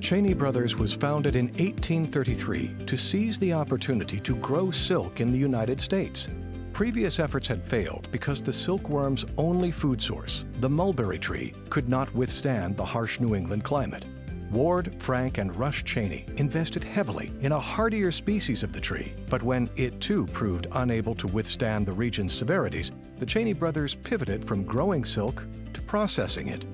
Cheney Brothers was founded in 1833 to seize the opportunity to grow silk in the United States. Previous efforts had failed because the silkworm's only food source, the mulberry tree, could not withstand the harsh New England climate. Ward, Frank, and Rush Cheney invested heavily in a hardier species of the tree, but when it too proved unable to withstand the region's severities, the Cheney brothers pivoted from growing silk to processing it.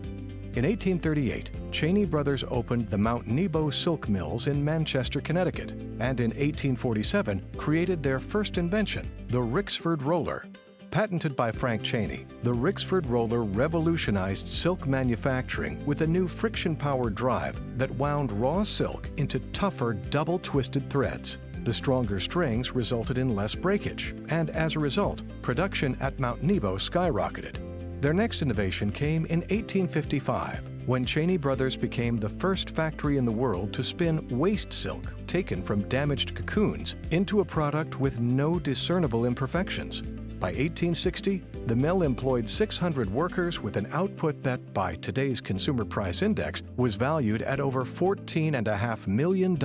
In 1838, Cheney Brothers opened the Mount Nebo silk mills in Manchester, Connecticut, and in 1847 created their first invention, the Rixford roller. Patented by Frank Cheney, the Rixford roller revolutionized silk manufacturing with a new friction-powered drive that wound raw silk into tougher double-twisted threads. The stronger strings resulted in less breakage, and as a result, production at Mount Nebo skyrocketed. Their next innovation came in 1855, when Cheney Brothers became the first factory in the world to spin waste silk taken from damaged cocoons into a product with no discernible imperfections. By 1860, the mill employed 600 workers with an output that, by today's consumer price index, was valued at over $14.5 million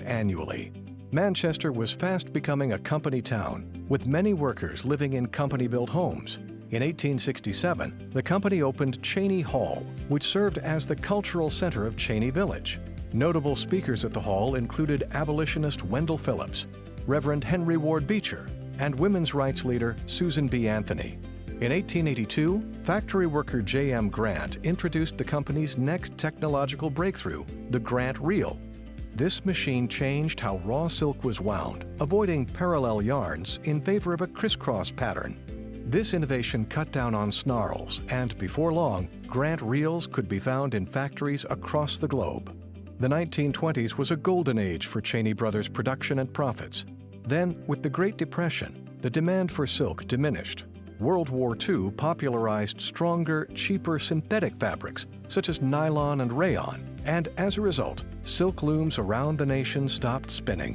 annually. Manchester was fast becoming a company town, with many workers living in company-built homes. In 1867, the company opened Cheney Hall, which served as the cultural center of Cheney Village. Notable speakers at the hall included abolitionist Wendell Phillips, Reverend Henry Ward Beecher, and women's rights leader Susan B. Anthony. In 1882, factory worker J.M. Grant introduced the company's next technological breakthrough, the Grant Reel. This machine changed how raw silk was wound, avoiding parallel yarns in favor of a crisscross pattern. This innovation cut down on snarls, and before long, Grant reels could be found in factories across the globe. The 1920s was a golden age for Cheney Brothers' production and profits. Then, with the Great Depression, the demand for silk diminished. World War II popularized stronger, cheaper synthetic fabrics, such as nylon and rayon, and as a result, silk looms around the nation stopped spinning.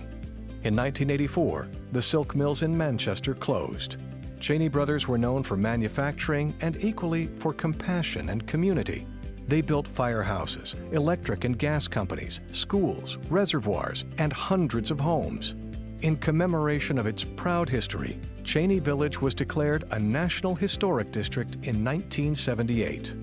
In 1984, the silk mills in Manchester closed. Cheney Brothers were known for manufacturing and equally for compassion and community. They built firehouses, electric and gas companies, schools, reservoirs, and hundreds of homes. In commemoration of its proud history, Cheney Village was declared a National Historic District in 1978.